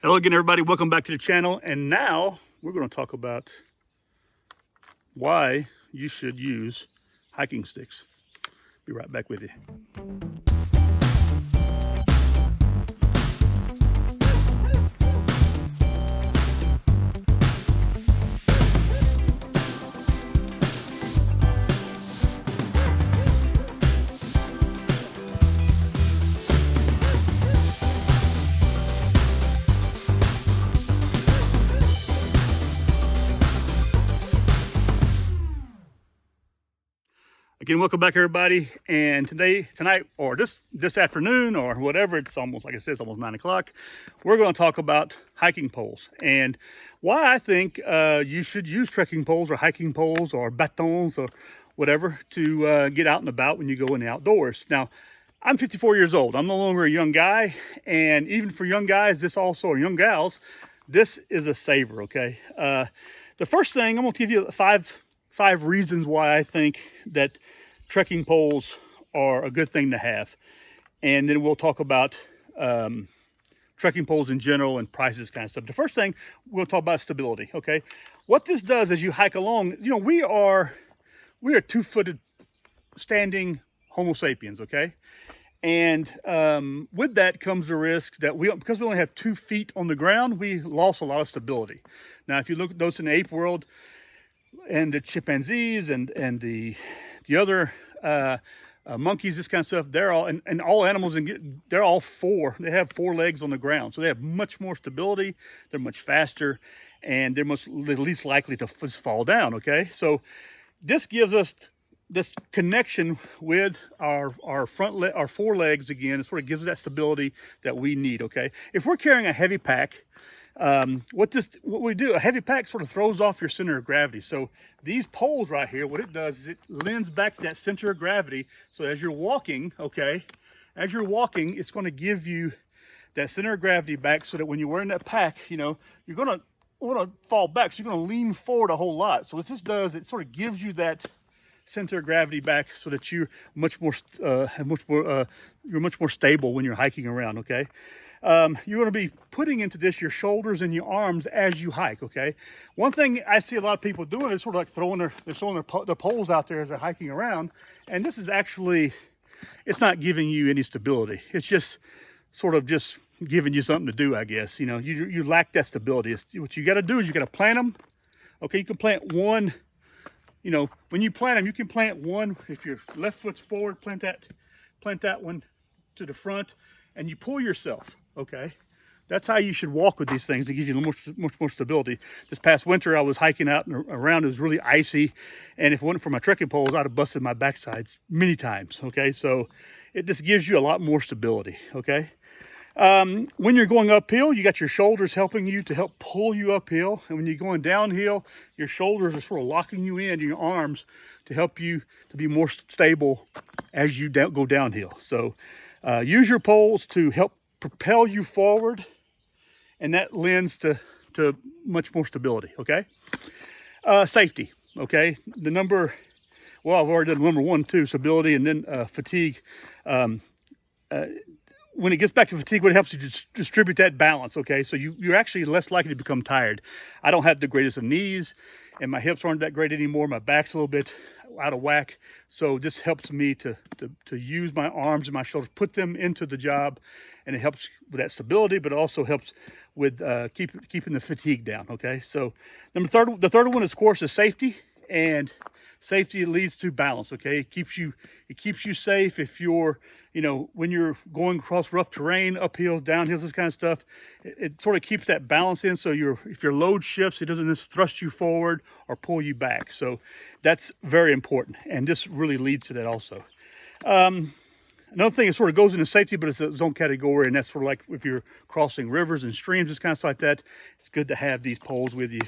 Hello again, everybody. Welcome back to the channel. And now we're going to talk about why you should use hiking sticks. Be right back with you. Again, welcome back, everybody. And tonight, or this afternoon, or whatever, it's almost, like I said, it's almost 9 o'clock. We're going to talk about hiking poles and why I think you should use trekking poles or hiking poles or batons or whatever to get out and about when you go in the outdoors. Now, I'm 54 years old. I'm no longer a young guy. And even for young guys, or young gals, this is a saver, okay? The first thing, I'm going to give you five reasons why I think that trekking poles are a good thing to have. And then we'll talk about trekking poles in general and prices, kind of stuff. The first thing, we'll talk about stability, okay? What this does as you hike along, you know, we are two-footed standing Homo sapiens, okay? And with that comes the risk that because we only have 2 feet on the ground, we lost a lot of stability. Now, if you look at those in the ape world, and the chimpanzees and the other monkeys, this kind of stuff, they're all, and all animals, they're all they have 4 legs on the ground. So they have much more stability, they're much faster, and they're least likely to just fall down, okay? So this gives us this connection with our 4 legs again. It sort of gives us that stability that we need, okay? If we're carrying a heavy pack, what we do, a heavy pack sort of throws off your center of gravity. So these poles right here, what it does is it lends back to that center of gravity. So as you're walking, okay, it's going to give you that center of gravity back, so that when you're wearing that pack, you know, you're going to fall back. So you're going to lean forward a whole lot. So what this does, it sort of gives you that center of gravity back, so that you're much more stable when you're hiking around, okay? You're going to be putting into this your shoulders and your arms as you hike, okay? One thing I see a lot of people doing is sort of like throwing their poles out there as they're hiking around, and this is actually, it's not giving you any stability. It's just sort of just giving you something to do, I guess. You know, you lack that stability. What you got to do is you got to plant them. Okay, you can plant one. You know, when you plant them, you can plant one. If your left foot's forward, plant that one to the front, and you pull yourself. Okay, that's how you should walk with these things. It gives you much more stability. This past winter, I was hiking out and around. It was really icy, and if it wasn't for my trekking poles, I'd have busted my backsides many times. Okay, so it just gives you a lot more stability. Okay, when you're going uphill, you got your shoulders helping you to help pull you uphill, and when you're going downhill, your shoulders are sort of locking you in, your arms, to help you to be more stable as you go downhill. So use your poles to help propel you forward, and that lends to much more stability, okay? Safety, okay? I've already done number 1, 2, stability, and then fatigue. When it gets back to fatigue, what helps you to distribute that balance, okay? So you're actually less likely to become tired. I don't have the greatest of knees, and my hips aren't that great anymore. My back's a little bit out of whack. So this helps me to use my arms and my shoulders, put them into the job, and it helps with that stability, but also helps with keeping the fatigue down, okay? So the third one, of course, is safety, and safety leads to balance, okay? It keeps you safe if you're, you know, when you're going across rough terrain, uphills, downhills, this kind of stuff. It sort of keeps that balance in, so if your load shifts, it doesn't just thrust you forward or pull you back. So that's very important, and this really leads to that also. Another thing, it sort of goes into safety, but it's its own category, and that's sort of like if you're crossing rivers and streams, this kind of stuff like that. It's good to have these poles with you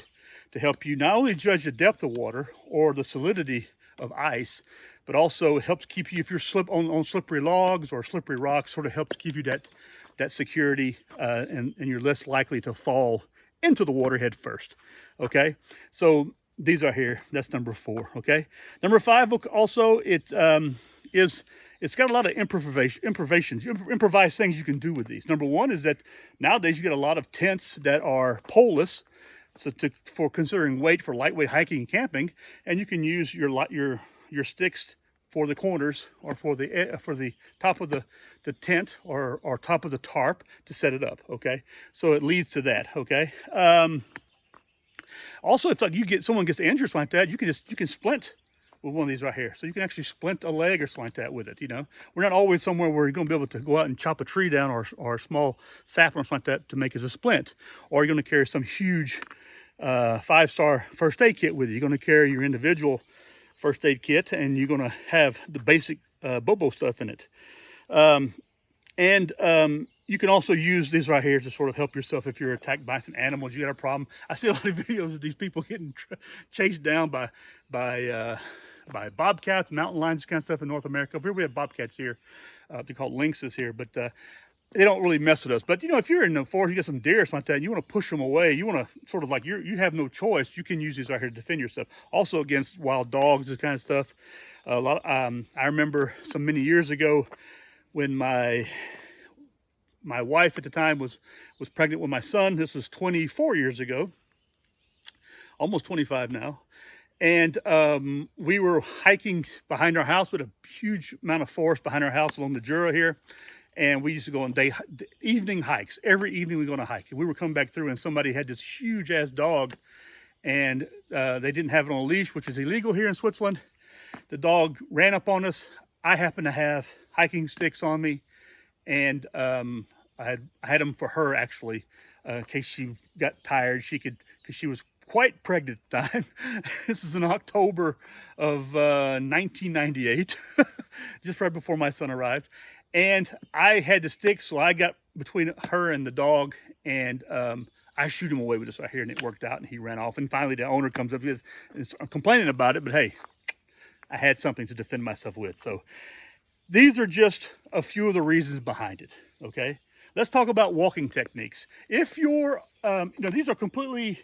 to help you not only judge the depth of water or the solidity of ice, but also helps keep you, if you're on slippery logs or slippery rocks, sort of helps give you that security, and you're less likely to fall into the water head first. Okay, so these are here. That's number 4. Okay, number 5 also, it is it's got a lot of improvised things you can do with these. Number one is that nowadays you get a lot of tents that are poleless, so for considering weight for lightweight hiking and camping, and you can use your sticks for the corners or for the top of the tent or top of the tarp to set it up. Okay, so it leads to that. Okay. Also, if someone gets injured like that, you can splint with one of these right here. So you can actually splint a leg or something like that with it. You know, we're not always somewhere where you're going to be able to go out and chop a tree down or a small sapling or something like that to make as a splint, or you're going to carry some huge 5-star first aid kit with you. You're going to carry your individual first aid kit, and you're going to have the basic Bobo stuff in it. You can also use these right here to sort of help yourself if you're attacked by some animals. You got a problem. I see a lot of videos of these people getting chased down by bobcats, mountain lions, kind of stuff in North America. Here we have bobcats here. They're called lynxes here, but they don't really mess with us. But you know, if you're in the forest, you get some deer or something like that, and you want to push them away, you want to sort of like you have no choice. You can use these right here to defend yourself. Also against wild dogs, this kind of stuff. I remember many years ago when my wife at the time was pregnant with my son. This was 24 years ago, almost 25 now. And we were hiking behind our house with a huge amount of forest behind our house along the Jura here. And we used to go on evening hikes. Every evening we go on a hike. And we were coming back through and somebody had this huge ass dog, and they didn't have it on a leash, which is illegal here in Switzerland. The dog ran up on us. I happened to have hiking sticks on me, and I had them for her actually, in case she got tired. Because she was quite pregnant at the time. This is in October of 1998, just right before my son arrived. And I had the sticks, so I got between her and the dog, and I shoot him away with this right here, and it worked out, and he ran off. And finally, the owner comes up and is complaining about it, but hey, I had something to defend myself with. So these are just a few of the reasons behind it, okay? Let's talk about walking techniques. If you're, these are completely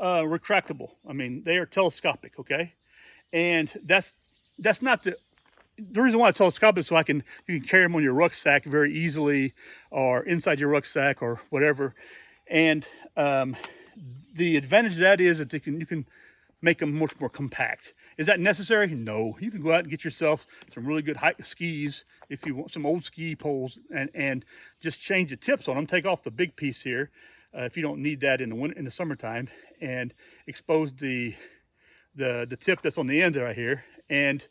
retractable. I mean, they are telescopic, okay? And that's not the reason why it's telescopic is so you can carry them on your rucksack very easily, or inside your rucksack or whatever. And the advantage of that is that you can make them much more compact. Is that necessary? No. You can go out and get yourself some really good skis if you want, some old ski poles, and just change the tips on them. Take off the big piece here if you don't need that in the summertime, and expose the tip that's on the end right here, and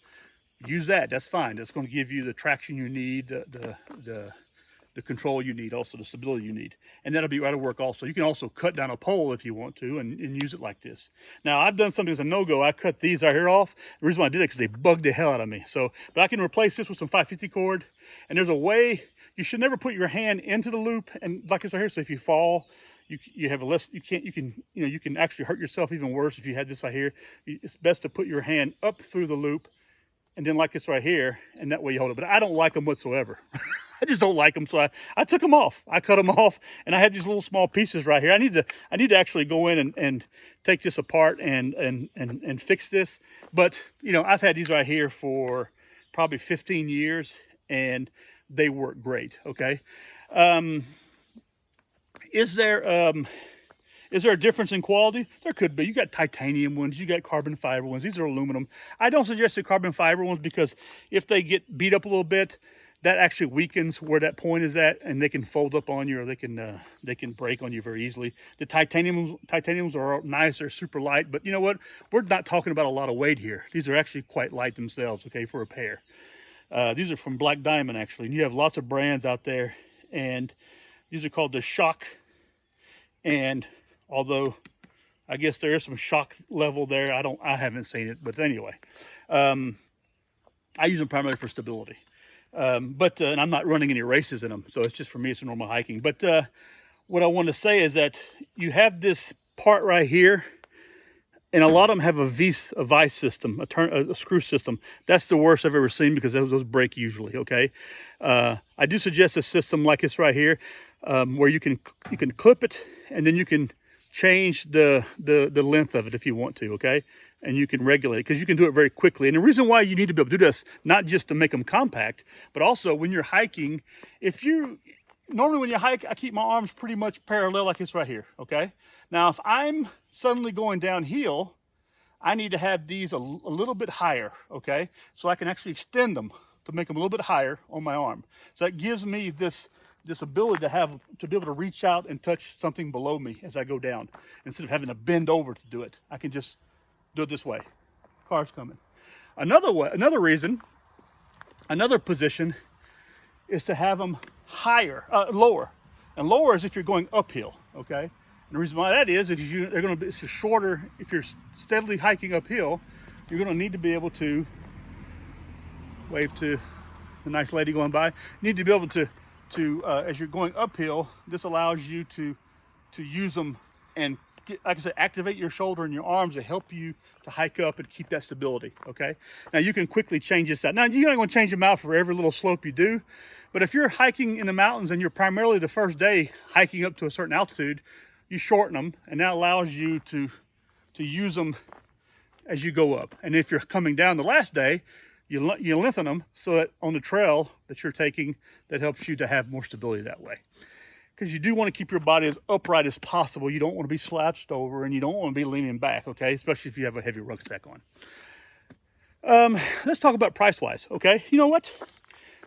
use that. That's fine. That's going to give you the traction you need, the control you need, also the stability you need, and that'll be right to work. Also, you can also cut down a pole if you want to, and use it like this. Now, I've done something as a no-go. I cut these right here off. The reason why I did it because they bugged the hell out of me. But I can replace this with some 550 cord, and there's a way. You should never put your hand into the loop, and like this right here. So if you fall, you have a less. You can actually hurt yourself even worse if you had this right here. It's best to put your hand up through the loop, and then like this right here, and that way you hold it. But I don't like them whatsoever. I just don't like them, so I took them off. I cut them off, and I had these little small pieces right here. I need to actually go in and take this apart and fix this. But I've had these right here for probably 15 years, and they work great. Okay, is there a difference in quality? There could be. You got titanium ones, you got carbon fiber ones. These are aluminum. I don't suggest the carbon fiber ones because if they get beat up a little bit, that actually weakens where that point is at, and they can fold up on you, or they can break on you very easily. The titaniums are nice. They're super light, but you know what? We're not talking about a lot of weight here. These are actually quite light themselves, okay, for a pair. These are from Black Diamond, actually. And you have lots of brands out there, and these are called the Shock. And although I guess there is some shock level there, I haven't seen it, but anyway, I use them primarily for stability. And I'm not running any races in them, so it's just for me, it's a normal hiking. But what I want to say is that you have this part right here, and a lot of them have a vice system, a screw system. That's the worst I've ever seen because those break usually. Okay, I do suggest a system like this right here, where you can clip it, and then you can change the length of it if you want to, okay? And you can regulate it because you can do it very quickly. And the reason why you need to be able to do this, not just to make them compact, but also when you're hiking, normally when you hike, I keep my arms pretty much parallel like this right here, okay? Now, if I'm suddenly going downhill, I need to have these a little bit higher, okay? So I can actually extend them to make them a little bit higher on my arm. So that gives me this ability to be able to reach out and touch something below me as I go down. Instead of having to bend over to do it, I can just do it this way. Car's coming. Another position is to have them lower. And lower is if you're going uphill, okay? And the reason why that is it's just shorter. If you're steadily hiking uphill, you're going to need to be able to wave to the nice lady going by. You need to be able to as you're going uphill, this allows you to use them and like I said, activate your shoulder and your arms to help you to hike up and keep that stability, okay? Now you can quickly change this out. Now you're not going to change them out for every little slope you do, but if you're hiking in the mountains and you're primarily the first day hiking up to a certain altitude, you shorten them, and that allows you to use them as you go up. And if you're coming down the last day, you lengthen them so that on the trail that you're taking, that helps you to have more stability that way. Because you do want to keep your body as upright as possible. You don't want to be slouched over, and you don't want to be leaning back, okay? Especially if you have a heavy rucksack on. Let's talk about price-wise, okay? You know what?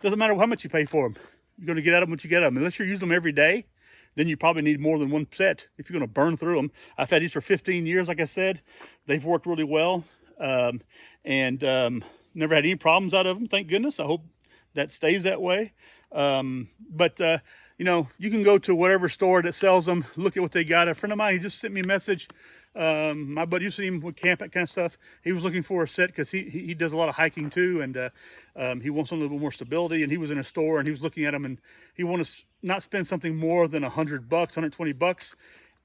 Doesn't matter how much you pay for them. You're going to get out of them what you get out of them. Unless you're using them every day, then you probably need more than one set if you're going to burn through them. I've had these for 15 years, like I said. They've worked really well, and never had any problems out of them, thank goodness. I hope that stays that way. You know, you can go to whatever store that sells them, look at what they got. A friend of mine, he just sent me a message. My buddy, you see him with camp, that kind of stuff. He was looking for a set because he does a lot of hiking too, and he wants something a little more stability. And he was in a store and he was looking at them, and he wanted to not spend something more than $100, $120.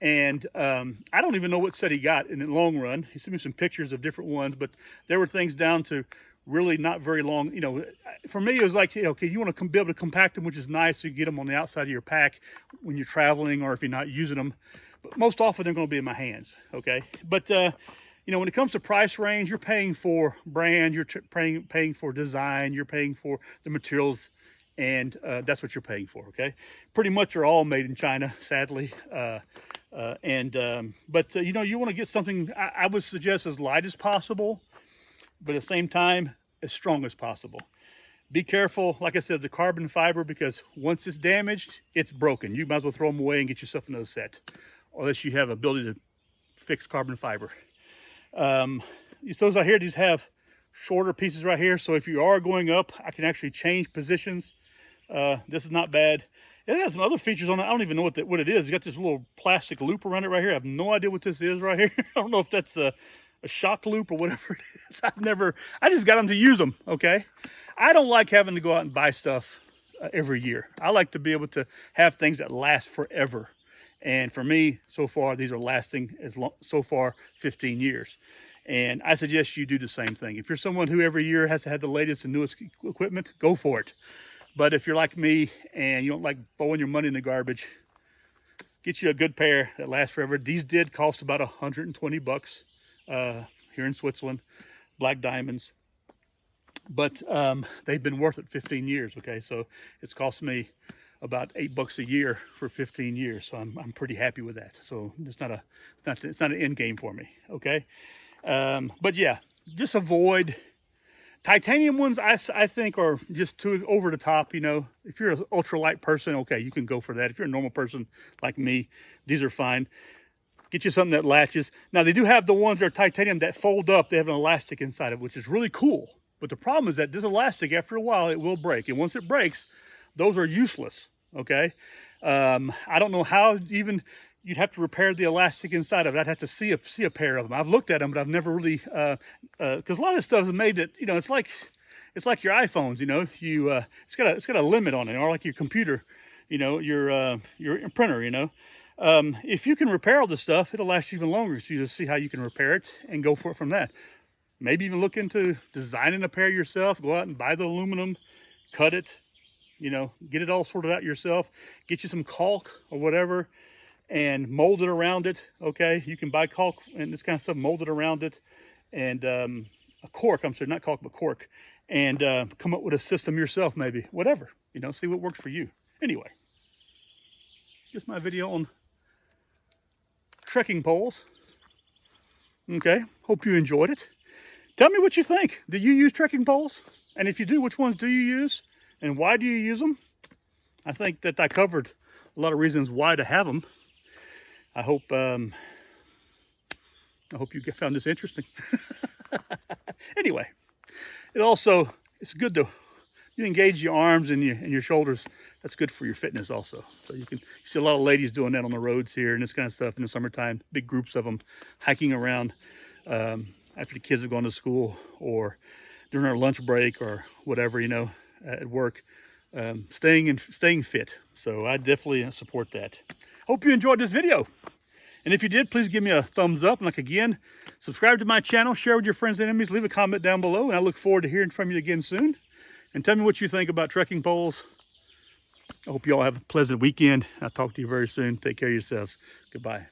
And I don't even know what set he got in the long run. He sent me some pictures of different ones, but there were things down to really not very long. You know, for me, it was like, okay, you want to be able to compact them, which is nice, so you get them on the outside of your pack when you're traveling or if you're not using them. But most often, they're going to be in my hands, okay? But, you know, when it comes to price range, you're paying for brand, you're paying for design, you're paying for the materials, and that's what you're paying for, okay? Pretty much are all made in China, sadly. But, you know, you want to get something, I would suggest as light as possible, but at the same time, as strong as possible. Be careful, like I said, the carbon fiber, because once it's damaged, it's broken. You might as well throw them away and get yourself another set, unless you have ability to fix carbon fiber. So as I hear, these have shorter pieces right here, so if you are going up, I can actually change positions. This is not bad. It has some other features on it. I don't even know what it is. It's got this little plastic loop around it right here. I have no idea what this is right here. I don't know if that's a shock loop or whatever it is. I just got them to use them, okay? I don't like having to go out and buy stuff every year. I like to be able to have things that last forever. And for me, so far, these are lasting so far 15 years. And I suggest you do the same thing. If you're someone who every year has to have the latest and newest equipment, go for it. But if you're like me and you don't like throwing your money in the garbage, get you a good pair that lasts forever. These did cost about $120. Here in Switzerland, black diamonds, but they've been worth it 15 years. Okay, so it's cost me about $8 a year for 15 years, so I'm pretty happy with that. So it's not an end game for me. Okay, but yeah, just avoid titanium ones. I think are just too over the top. You know, if you're an ultralight person, okay, you can go for that. If you're a normal person like me, these are fine. Get you something that latches. Now, they do have the ones that are titanium that fold up. They have an elastic inside of it, which is really cool. But the problem is that this elastic, after a while, it will break. And once it breaks, those are useless, okay? I don't know how even you'd have to repair the elastic inside of it. I'd have to see a pair of them. I've looked at them, but I've never really, because a lot of this stuff is made that, you know, it's like your iPhones, you know. It's got a limit on it, or like your computer, you know, your printer, you know. If you can repair all this stuff, it'll last you even longer. So you just see how you can repair it and go for it from that. Maybe even look into designing a pair yourself. Go out and buy the aluminum, cut it, you know, get it all sorted out yourself. Get you some caulk or whatever, and mold it around it. Okay, you can buy caulk and this kind of stuff, mold it around it, and a cork. I'm sorry, not caulk, but cork, and come up with a system yourself, maybe. Whatever, you know, see what works for you. Anyway, just my video on trekking poles. Okay, hope you enjoyed it. Tell me what you think. Do you use trekking poles? And if you do, which ones do you use? And why do you use them? I think that I covered a lot of reasons why to have them. I hope you found this interesting. Anyway, it's good to you engage your arms and your shoulders. That's good for your fitness also. So you see a lot of ladies doing that on the roads here and this kind of stuff in the summertime. Big groups of them hiking around after the kids have gone to school or during our lunch break or whatever, you know, at work. Staying fit. So I definitely support that. Hope you enjoyed this video. And if you did, please give me a thumbs up. And like again, subscribe to my channel, share with your friends and enemies, leave a comment down below. And I look forward to hearing from you again soon. And tell me what you think about trekking poles. I hope you all have a pleasant weekend. I'll talk to you very soon. Take care of yourselves. Goodbye.